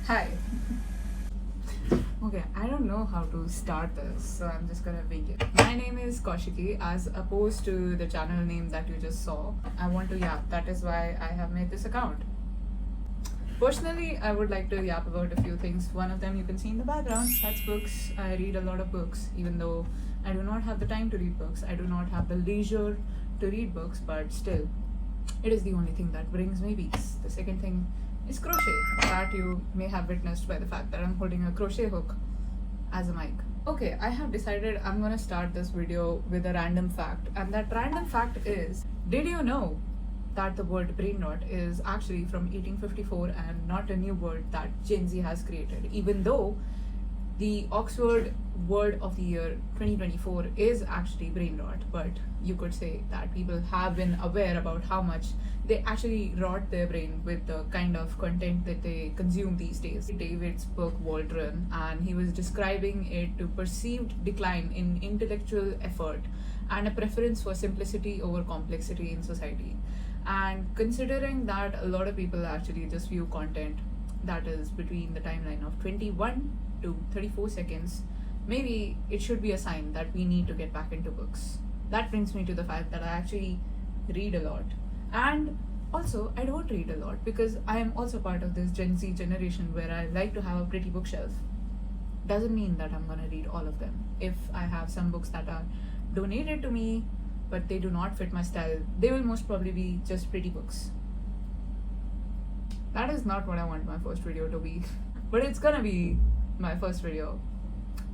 Hi. Okay, I don't know how to start this, so I'm just gonna wing it. My name is Kaushiki, as opposed to the channel name that you just saw. I want to yap, that is why I have made this account. Personally, I would like to yap about a few things. One of them you can see in the background, that's books. I read a lot of books, even though I do not have the time to read books. I do not have the leisure to read books, but still, it is the only thing that brings me peace. The second thing is crochet, that you may have witnessed by the fact that I'm holding a crochet hook as a mic. Okay, I have decided I'm gonna start this video with a random fact, and that random fact is, did you know that the word brain rot is actually from 1854 and not a new word that Gen Z has created, even though the Oxford word of the year 2024 is actually brain rot, but you could say that people have been aware about how much they actually rot their brain with the kind of content that they consume these days. David's book Borison, and he was describing it to perceived decline in intellectual effort and a preference for simplicity over complexity in society. And considering that a lot of people actually just view content that is between the timeline of 21 to 34 seconds, maybe it should be a sign that we need to get back into books. That brings me to the fact that I actually read a lot. And also, I don't read a lot because I am also part of this Gen Z generation where I like to have a pretty bookshelf. Doesn't mean that I'm gonna read all of them. If I have some books that are donated to me but they do not fit my style, they will most probably be just pretty books. That is not what I want my first video to be, but it's gonna be my first video,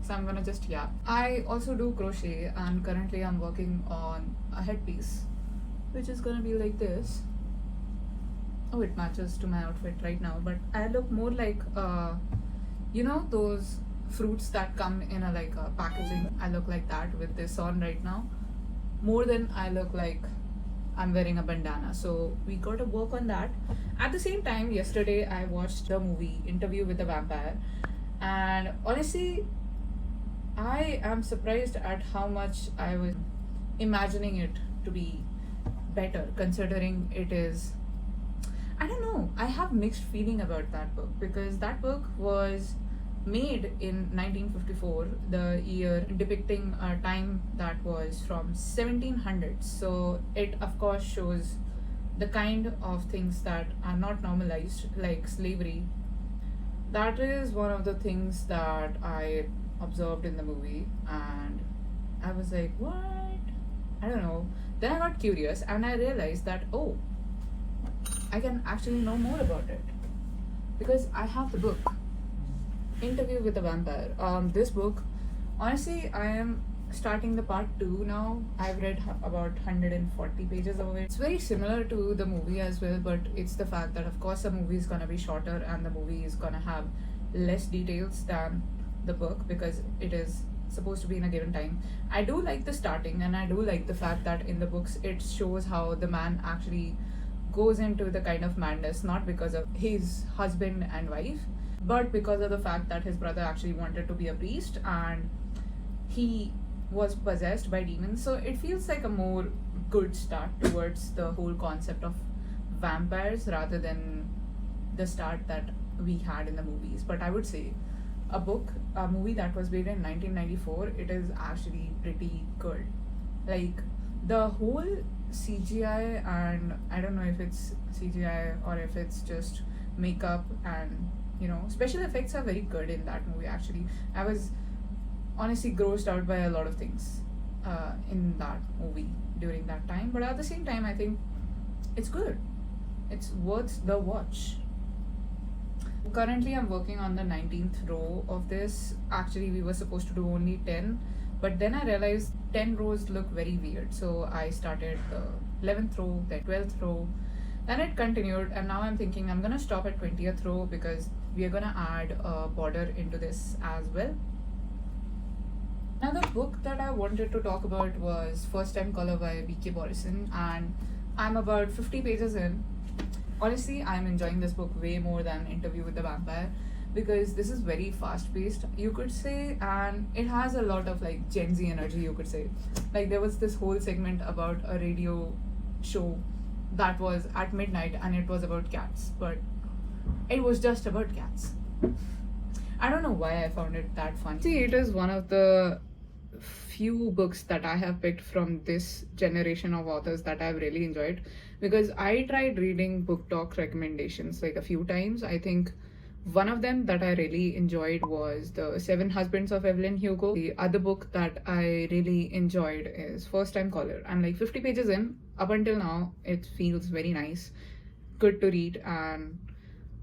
so I'm gonna just yap. I also do crochet, and currently I'm working on a headpiece which is gonna be like this. Oh, it matches to my outfit right now, but I look more like you know those fruits that come in a like a packaging. I look like that with this on right now, more than I look like I'm wearing a bandana. So we got to work on that. At the same time, yesterday I watched the movie Interview with the Vampire, and honestly, I am surprised at how much I was imagining it to be better, considering it is, I don't know, I have mixed feeling about that book, because that book was made in 1954, the year depicting a time that was from 1700s. So it of course shows the kind of things that are not normalized, like slavery. That is one of the things that I observed in the movie, and I was like, what? I don't know. Then I got curious and I realized that, oh, I can actually know more about it because I have the book Interview with the Vampire. This book, honestly, I am starting the part 2 now. I've read about 140 pages of it. It's very similar to the movie as well, but it's the fact that of course the movie is gonna be shorter and the movie is gonna have less details than the book because it is supposed to be in a given time. I do like the starting, and I do like the fact that in the books it shows how the man actually goes into the kind of madness, not because of his husband and wife, but because of the fact that his brother actually wanted to be a priest and he was possessed by demons. So it feels like a more good start towards the whole concept of vampires rather than the start that we had in the movies. But I would say a movie that was made in 1994, it is actually pretty good. Like the whole CGI, and I don't know if it's CGI or if it's just makeup, and special effects are very good in that movie. Actually, I was honestly grossed out by a lot of things in that movie during that time, but at the same time I think it's good. It's worth the watch. Currently I'm working on the 19th row of this. Actually, we were supposed to do only 10, but then I realized 10 rows look very weird, so I started the 11th row, then 12th row, then it continued, and now I'm thinking I'm gonna stop at 20th row because we are gonna add a border into this as well. Another book that I wanted to talk about was First Time Color by Borison, and I'm about 50 pages in. Honestly, I'm enjoying this book way more than Interview with the Vampire because this is very fast paced, you could say, and it has a lot of like Gen Z energy, you could say. Like there was this whole segment about a radio show that was at midnight and it was about cats, but it was just about cats. I don't know why I found it that funny. See, it is one of the few books that I have picked from this generation of authors that I've really enjoyed, because I tried reading Booktok recommendations like a few times. I think one of them that I really enjoyed was The Seven Husbands of Evelyn Hugo. The other book that I really enjoyed is First Time Caller. I'm like 50 pages in. Up until now, it feels very nice, good to read. And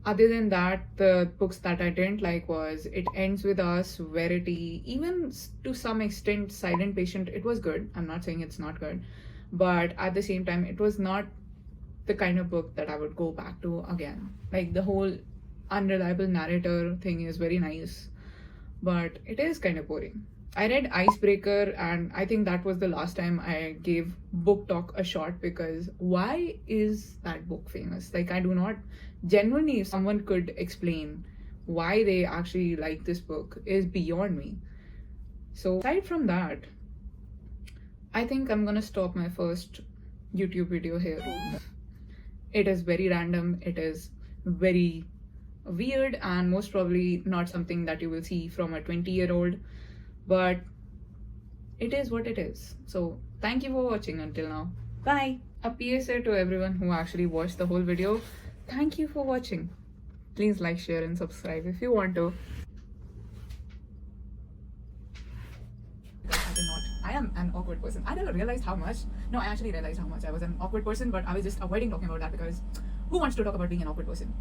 other than that, the books that I didn't like was It Ends With Us, Verity, even to some extent Silent Patient. It was good. I'm not saying it's not good, but at the same time, it was not the kind of book that I would go back to again. Like, the whole unreliable narrator thing is very nice, but it is kind of boring. I read Icebreaker, and I think that was the last time I gave Booktok a shot, because why is that book famous? Like, I do not genuinely, if someone could explain why they actually like this book, is beyond me. So aside from that, I think I'm gonna stop my first YouTube video here. It is very random, it is very weird, and most probably not something that you will see from a 20-year-old, but it is what it is. So thank you for watching until now. Bye. A PSA to everyone who actually watched the whole video. Thank you for watching. Please like, share and subscribe if you want to. I am an awkward person. I never realized how much. No, I actually realized how much I was an awkward person, but I was just avoiding talking about that because who wants to talk about being an awkward person?